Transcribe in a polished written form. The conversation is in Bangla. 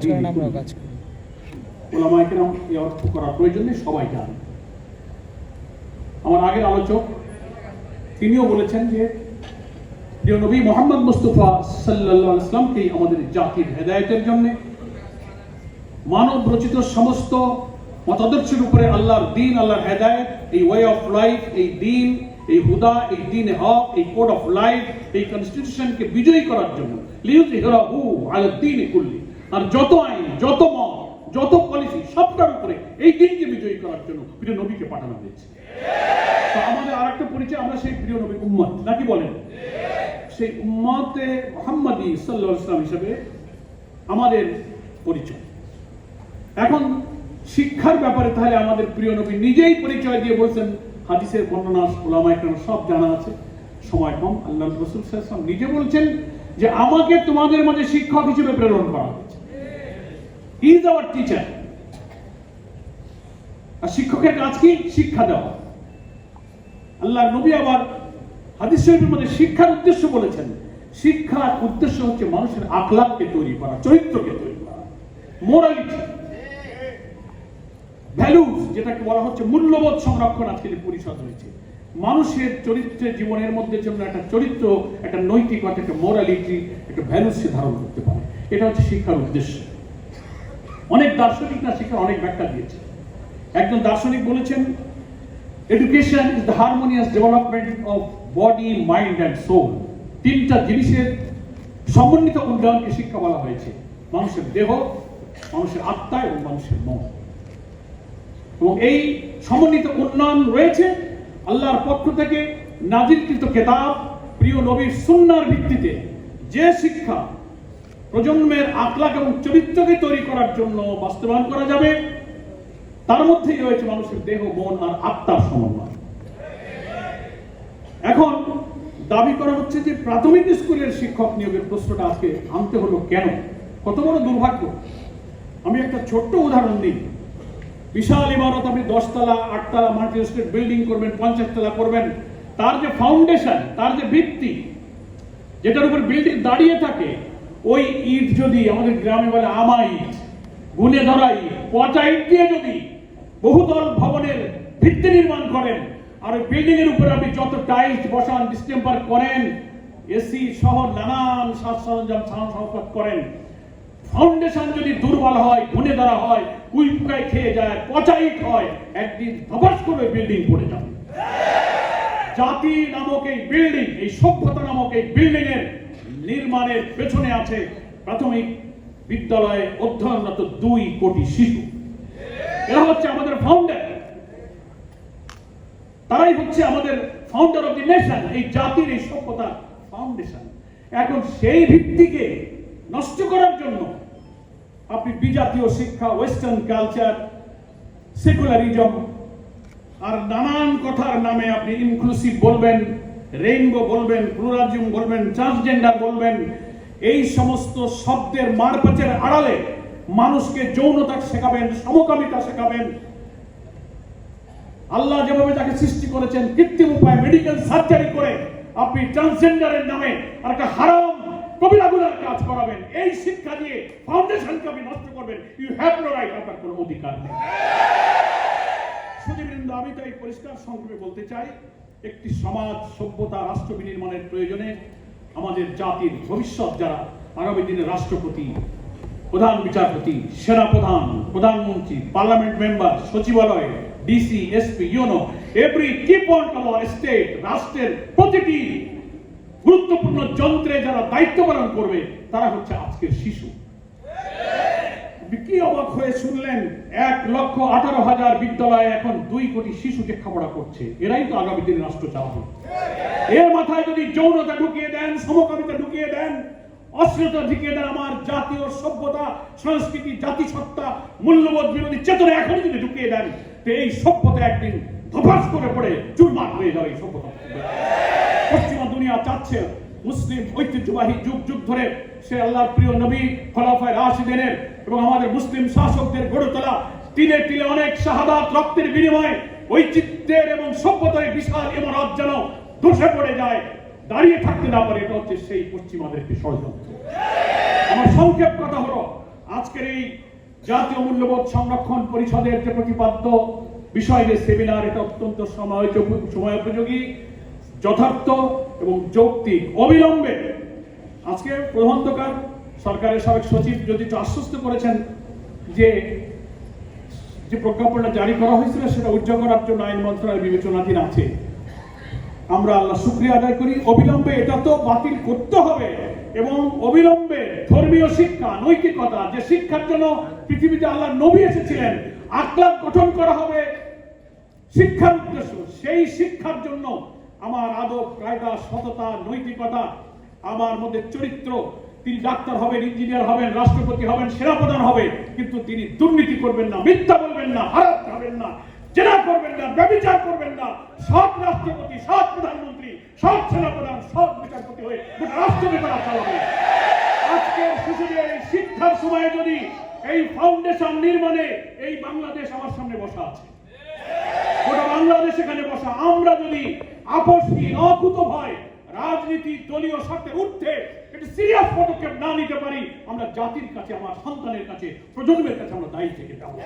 করেন, আমরাও কাজ করি। ওলামায়ে কেরাম এই অর্থ করার প্রয়োজন নেই, সবাই জানে। আমার আগের আলোচক তিনিও বলেছেন যে প্রিয় নবী মুহাম্মদ মুস্তাফা সাল্লাল্লাহু আলাইহি ওয়াসাল্লামকে আমাদের জাতির হেদায়েতের জন্য, মানব রচিত সমস্ত মতাদর্শের উপরে আল্লাহর দ্বীন, আল্লাহর হেদায়েত, এই ওয়ে অফ লাইফ, এই দ্বীন, এই হুদা, এই দ্বীন হক, এই কোড অফ লাইফ, এই কনস্টিটিউশনকে বিজয়ী করার জন্য লিইউযহিরাহু আলা দ্বীনি কুল্লি, আর যত আইন, যত মত, যত পলিসি, সবটার উপরে এই দ্বীনকে বিজয়ী করার জন্য প্রিয় নবীকে পাঠানো হয়েছে। তো আমাদের আরেকটা পরিচয়, আমরা সেই প্রিয় নবীর উম্মত, নাকি বলেন? সেই উম্মতে মুহাম্মাদী সাল্লাল্লাহু আলাইহি ওয়াসাল্লাম হিসেবে আমাদের পরিচয়। এখন শিক্ষার ব্যাপারে তাহলে আমাদের প্রিয় নবী নিজেই পরিচয় দিয়ে বলছেন, হাদিসের বর্ণনা ওলামায়ে কেরাম সব জানা আছে, সময় কম। আল্লাহ রাসূল সাল্লাল্লাহু আলাইহি ওয়াসাল্লাম নিজে বলছেন যে আমাকে তোমাদের মাঝে শিক্ষক হিসেবে প্রেরণ করা হয়েছে। He is our teacher. আর শিক্ষকের কাজ কি? শিক্ষা দেওয়া। আল্লাহর নবী আবার হাদিস শরীফের মধ্যে শিক্ষার উদ্দেশ্য বলেছেন, শিক্ষার উদ্দেশ্য হচ্ছে মানুষের আখলাককে তৈরি করা, চরিত্রকে তৈরি করা, মোরালিটি, ভ্যালুস, যেটাকে বলা হচ্ছে মূল্যবোধ সংরক্ষণ। আজকে যে পরিষদ হয়েছে, মানুষের চরিত্রের জীবনের মধ্যে জন্য একটা চরিত্র, একটা নৈতিকতা, একটা মোরালিটি, একটা ভ্যালুস সে ধারণ করতে পারে। এটা হচ্ছে শিক্ষার উদ্দেশ্য। অনেক দার্শনিকরা শিক্ষার অনেক ব্যাখ্যা দিয়েছে। একজন দার্শনিক বলেছেন, education is the harmonious development of body, mind and soul. তিনটা জিনিসের সমন্বিত উন্নয়নকে শিক্ষা বলা হয়েছে: মানুষের দেহ, মানুষের আত্মা এবং মানুষের মন। এবং এই সমন্বিত উন্নয়ন রয়েছে আল্লাহর পক্ষ থেকে নাজিলকৃত কিতাব, প্রিয় নবীর সুন্নাহর ভিত্তিতে। যে শিক্ষা প্রজন্মের আখলাক এবং চরিত্রকে তৈরি করার জন্য বাস্তবায়ন করা যাবে, তার মধ্যেই রয়েছে মানুষের দেহ, মন আর আত্মার সমন্বয়। এখন দাবি করা হচ্ছে যে প্রাথমিক স্কুলের শিক্ষক নিয়োগের প্রশ্নটা আজকে আনতে হলো কেন? কত বড় দুর্ভাগ্য! আমি একটা ছোট্ট উদাহরণ দিই। বিশাল ইমারত, আপনি 10 তলা, 8 তলা মাল্টি স্টেট বিল্ডিং করবেন, 50 তলা করবেন, তার যে ফাউন্ডেশন, তার যে ভিত্তি, যেটার উপর বিল্ডিং দাঁড়িয়ে থাকে, ওই ইট যদি, আমাদের গ্রামে বলে আমা ইট, গুনে ধরা ইট, পচা ইট দিয়ে যদি বহুতল ভবনের ভিত্তি নির্মাণ করেন, আর ওই বিল্ডিং এর উপরে আপনি যত টাইলস বসান, ডিস্টেম্পার করেন, এসি সহ নানান সাজ সরঞ্জাম সংস্কার করেন, ফাউন্ডেশন যদি দুর্বল হয়, গুনে ধরা হয়, কুইপকায় খেয়ে যায়, পচা ইট হয়, একদিন ধপাস করে বিল্ডিং পড়ে যাবে। জাতি নামক এই বিল্ডিং, এই সভ্যতা নামক এই বিল্ডিং এর নির্মাণের পেছনে আছে প্রাথমিক বিদ্যালয়ে অধ্যয়নরত 2 কোটি শিশু। এরা হচ্ছে আমাদের ফাউন্ডার, তারাই হচ্ছে আমাদের ফাউন্ডার অফ দি নেশন, এই জাতির, এই সভ্যতার ফাউন্ডেশন। এখন সেই ভিত্তিকে নষ্ট করার জন্য আপনি বিজাতীয় শিক্ষা, ওয়েস্টার্ন কালচার, সেকুলারিজম আর নানান কথার নামে আপনি ইনক্লুসিভ বলবেন, রেইনবো বলবেন, প্লুরালিজম বলবেন, ট্রান্সজেন্ডার বলবেন, এই সমস্ত শব্দের মারপ্যাচের আড়ালে মানুষকে যৌনতা শেখাবেন, সমকামিতা শেখাবেন। আল্লাহ যেভাবে তাকে সৃষ্টি করেছেন, কৃত্রিম উপায়ে মেডিকেল সার্জারি করে আপনি ট্রান্সজেন্ডারের নামে আর একটা হারাম কবিরা গুনার কাজ করাবেন। এই শিক্ষা দিয়ে ফাউন্ডেশনকে আপনি নষ্ট করবেন। ইউ হ্যাভ নো রাইট, আপনার কোনো অধিকার নেই। সুধীবৃন্দ, আমি তাই পরিষ্কার সংক্ষেপে বলতে চাই, একটি সমাজ, সভ্যতা, রাষ্ট্র বিনির্মাণের প্রয়োজনে আমাদের জাতির ভবিষ্যৎ যারা আগামী দিনে রাষ্ট্রপতি, প্রধান বিচারপতি, সেনাপ্রধান, প্রধানমন্ত্রী, পার্লামেন্ট মেম্বার, সচিবালয়, DC, SP, UNO, every key point of our state, রাষ্ট্রের প্রতিটি গুরুত্বপূর্ণ যন্ত্রে যারা দায়িত্ব পালন করবে, তারা হচ্ছে আজকের শিশু। কি অবাক হয়ে শুনলেন, 1,18,000 বিদ্যালয়ে এখন 2 কোটি শিশু লেখাপড়া করছে। এরাই তো আগামী দিনে রাষ্ট্র চালাবে। এর মাথায় যদি যৌনতা ঢুকিয়ে দেন, সমকামিতা ঢুকিয়ে দেন, অশ্লীলতা ঢুকিয়ে দেন, আমার জাতীয় সভ্যতা, সংস্কৃতি, জাতিসত্তা, মূল্যবোধ বিরোধী চেতনা এখনই যদি ঢুকিয়ে দেন, তো এই সভ্যতা একদিন ধপাস করে পড়ে চুরমার হয়ে যাবে। এই সভ্যতা পশ্চিমা দুনিয়া চাচ্ছে মুসলিম ঐতিহ্যবাহী যুগ যুগ ধরে সে আল্লাহর প্রিয় নবী, খোলাফায়ে রাশিদিনের এবং আমাদের মুসলিম শাসকদের গড়ে তোলা তিলে তিলে অনেক শাহাদাত, রক্তের বিনিময়ে ঐচিত্যের এবং সভ্যতার বিশাল ইমারত যেন ধসে পড়ে যায়, দাঁড়িয়ে থাকতে না পারে। এটা হচ্ছে সেই পশ্চিমাদের একটি ষড়যন্ত্র। আমার সংক্ষেপ কথা হলো, আজকের এই জাতীয় মূল্যবোধ সংরক্ষণ পরিষদের যে প্রতিপাদ্য বিষয় যে সেমিনার, এটা অত্যন্ত সময়োপযোগী, যথার্থ এবং যৌক্তিক। অবিলম্বে আজকে প্রধানতকার সরকারের সাবেক সচিব যদি আশ্বস্ত করেছেন যে প্রজ্ঞাপনটা জারি করা হয়েছিল সেটা উদ্যোগ করার জন্য আইন মন্ত্রণালয়ের বিবেচনাধীন আছে। আমরা আল্লাহ শুকরিয়া আদায় করি। অবিলম্বে এটা তো বাতিল করতে হবে এবং অবিলম্বে ধর্মীয় শিক্ষা, নৈতিকতা, যে শিক্ষার জন্য পৃথিবীতে আল্লাহ নবী এসেছিলেন, আখলাক গঠন করা হবে শিক্ষার উদ্দেশ্য। সেই শিক্ষার জন্য আমার আদব, কায়দা, সততা, নৈতিকতা, আমার মধ্যে চরিত্র। তিনি ডাক্তার হবেন, ইঞ্জিনিয়ার হবেন, রাষ্ট্রপতি হবেন, সেনাপ্রধান হবেন, কিন্তু তিনি দুর্নীতি করবেন না, মিথ্যা বলবেন না, হারাম খাবেন না, জেনা করবেন না, ব্যভিচার করবেন না। সৎ রাষ্ট্রপতি, সৎ প্রধানমন্ত্রী, সৎ সেনাপ্রধান, সৎ বিচারপতি হয়ে গোটা রাষ্ট্রকে তারা চালাবে। আজকের শিশুদের এই শিক্ষার সময়ে যদি এই ফাউন্ডেশন নির্মাণে এই বাংলাদেশ আমার সামনে বসা আছে, গোটা বাংলাদেশ এখানে বসা, আমরা যদি আপসহীন, অকুত ভয় রাজনীতি দলীয় স্বার্থে উঠতে একটা সিরিয়াস পদক্ষেপ না নিতে পারি, আমরা জাতির কাছে, আমার সন্তানের কাছে, প্রজন্মের কাছে আমরা দায়ী থেকে যাবো।